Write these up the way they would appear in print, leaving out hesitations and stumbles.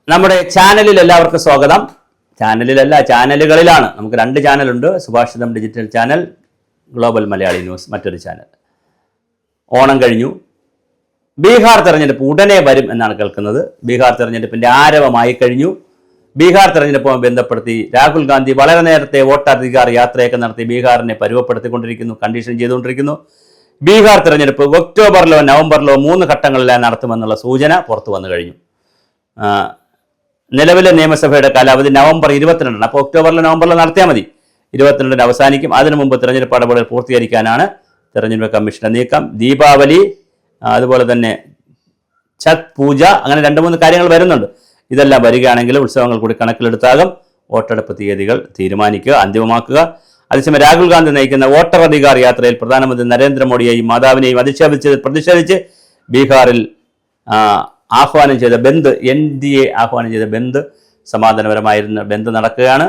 നമ്മുടെ ചാനലിൽ എല്ലാവർക്കും സ്വാഗതം. ചാനലുകളിലാണ്. നമുക്ക് 2 ചാനലുണ്ട്. സുഭാഷിതം digital channel, global Malayali news മറ്റൊരു ചാനൽ. ഓണം കഴിഞ്ഞു. ബീഹാർ തെരഞ്ഞെടുപ്പ് ഉടനെ വരും എന്നാണ് കേൾക്കുന്നത്. ബീഹാർ തെരഞ്ഞെടുപ്പിൻ്റെ ആരവമായി കഴിഞ്ഞു. ബീഹാർ തെരഞ്ഞെടുപ്പുമായി ബന്ധപ്പെടുത്തി രാഹുൽ ഗാന്ധി വളരെ നേരത്തെ വോട്ടധികാർ യാത്രയൊക്കെ നടത്തി ബീഹാറിനെ പരുവപ്പെടുത്തിക്കൊണ്ടിരിക്കുന്നു, കണ്ടീഷൻ ചെയ്തുകൊണ്ടിരിക്കുന്നു. ബീഹാർ തെരഞ്ഞെടുപ്പ് ഒക്ടോബറിലോ നവംബറിലോ 3 ഘട്ടങ്ങളിലായി നടത്തുമെന്നുള്ള സൂചന പുറത്തു വന്നു കഴിഞ്ഞു. നിലവിലെ നിയമസഭയുടെ കാലാവധി നവംബർ 22. അപ്പോൾ ഒക്ടോബറിലോ നവംബറിലോ നടത്തിയാൽ മതി. 22 അവസാനിക്കും. അതിനു മുമ്പ് തെരഞ്ഞെടുപ്പ് ഇടപെടൽ പൂർത്തീകരിക്കാനാണ് തെരഞ്ഞെടുപ്പ് കമ്മീഷന്റെ നീക്കം. ദീപാവലി, അതുപോലെ തന്നെ ഛത് പൂജ, അങ്ങനെ 2-3 കാര്യങ്ങൾ വരുന്നുണ്ട്. ഇതെല്ലാം വരികയാണെങ്കിൽ ഉത്സവങ്ങൾ കൂടി കണക്കിലെടുത്താകും വോട്ടെടുപ്പ് തീയതികൾ തീരുമാനിക്കുക, അന്തിമമാക്കുക. അതേസമയം രാഹുൽ ഗാന്ധി നയിക്കുന്ന വോട്ടർ അധികാർ യാത്രയിൽ പ്രധാനമന്ത്രി നരേന്ദ്രമോദിയെയും മാതാവിനെയും പ്രതിഷേധിച്ച് ബീഹാറിൽ ആഹ്വാനം ചെയ്ത ബന്ദ്, NDA ആഹ്വാനം ചെയ്ത ബന്ദ്, സമാധാനപരമായിരുന്ന ബന്ദ് നടക്കുകയാണ്.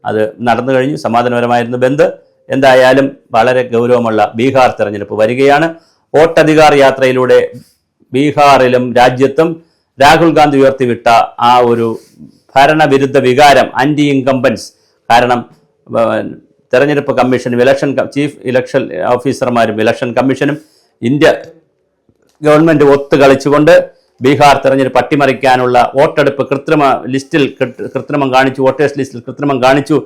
അത് നടന്നു കഴിഞ്ഞു. സമാധാനപരമായിരുന്ന ബന്ദ്. എന്തായാലും വളരെ ഗൗരവമുള്ള ബീഹാർ തെരഞ്ഞെടുപ്പ് വരികയാണ്. വോട്ടധികാർ യാത്രയിലൂടെ ബീഹാറിലും രാജ്യത്തും രാഹുൽ ഗാന്ധി ഉയർത്തിവിട്ട ആ ഒരു ഭരണവിരുദ്ധ വികാരം, ആന്റി ഇൻകംബൻസ്, കാരണം തെരഞ്ഞെടുപ്പ് കമ്മീഷനും ചീഫ് ഇലക്ഷൻ ഓഫീസർമാരും ഇലക്ഷൻ കമ്മീഷനും ഇന്ത്യ ഗവൺമെന്റ് ഒത്തുകളിച്ചുകൊണ്ട് ബീഹാർ തെരഞ്ഞെടുപ്പ് അട്ടിമറിക്കാനുള്ള വോട്ടെടുപ്പ് കൃത്രിമം കാണിച്ചു, വോട്ടേഴ്സ് ലിസ്റ്റിൽ കൃത്രിമം കാണിച്ചു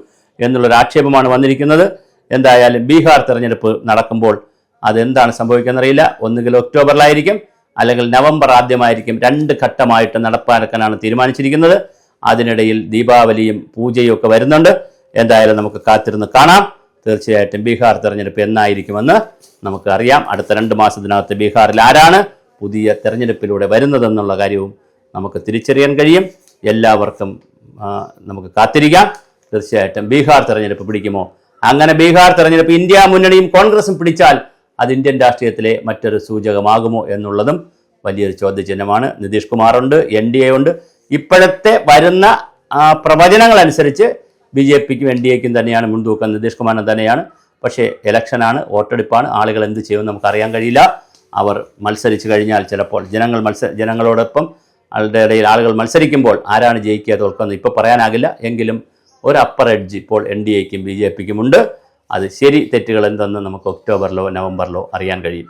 എന്നുള്ളൊരു ആക്ഷേപമാണ് വന്നിരിക്കുന്നത്. എന്തായാലും ബീഹാർ തെരഞ്ഞെടുപ്പ് നടക്കുമ്പോൾ അതെന്താണ് സംഭവിക്കുന്നറിയില്ല. ഒന്നുകിൽ ഒക്ടോബറിലായിരിക്കും, അല്ലെങ്കിൽ നവംബർ ആദ്യമായിരിക്കും. 2 ഘട്ടമായിട്ട് നടപ്പാക്കാനാണ് തീരുമാനിച്ചിരിക്കുന്നത്. അതിനിടയിൽ ദീപാവലിയും പൂജയും ഒക്കെ വരുന്നുണ്ട്. എന്തായാലും നമുക്ക് കാത്തിരുന്ന് കാണാം. തീർച്ചയായിട്ടും ബീഹാർ തെരഞ്ഞെടുപ്പ് എന്നായിരിക്കുമെന്ന് നമുക്ക് അറിയാം. അടുത്ത 2 മാസത്തിനകത്ത് ബീഹാറിൽ ആരാണ് പുതിയ തെരഞ്ഞെടുപ്പിലൂടെ വരുന്നതെന്നുള്ള കാര്യവും നമുക്ക് തിരിച്ചറിയാൻ കഴിയും. എല്ലാവർക്കും നമുക്ക് കാത്തിരിക്കാം. തീർച്ചയായിട്ടും ബീഹാർ തെരഞ്ഞെടുപ്പ് പിടിക്കുമോ? അങ്ങനെ ബീഹാർ തെരഞ്ഞെടുപ്പ് ഇന്ത്യ മുന്നണിയും കോൺഗ്രസും പിടിച്ചാൽ അത് ഇന്ത്യൻ രാഷ്ട്രീയത്തിലെ മറ്റൊരു സൂചകമാകുമോ എന്നുള്ളതും വലിയൊരു ചോദ്യചിഹ്നമാണ്. നിതീഷ് കുമാറുണ്ട്, NDA ഉണ്ട്. ഇപ്പോഴത്തെ വരുന്ന പ്രവചനങ്ങൾ അനുസരിച്ച് BJPക്കും NDAക്കും തന്നെയാണ് മുൻതൂക്കം, നിതീഷ് കുമാറിന് തന്നെയാണ്. പക്ഷേ ഇലക്ഷനാണ്, വോട്ടെടുപ്പാണ്. ആളുകൾ എന്ത് ചെയ്യുമെന്ന് നമുക്കറിയാൻ കഴിയില്ല. അവർ മത്സരിച്ചു കഴിഞ്ഞാൽ ചിലപ്പോൾ ജനങ്ങളോടൊപ്പം അവരുടെ ഇടയിൽ ആളുകൾ മത്സരിക്കുമ്പോൾ ആരാണ് ജയിക്കുക തോൽക്കുന്നത് ഇപ്പോൾ പറയാനാകില്ല. എങ്കിലും ഒരു അപ്പർ എഡ്ജ് ഇപ്പോൾ NDAക്കും BJPക്കും ഉണ്ട്. അത് ശരി തെറ്റുകൾ എന്തെന്ന് നമുക്ക് ഒക്ടോബറിലോ നവംബറിലോ അറിയാൻ കഴിയും.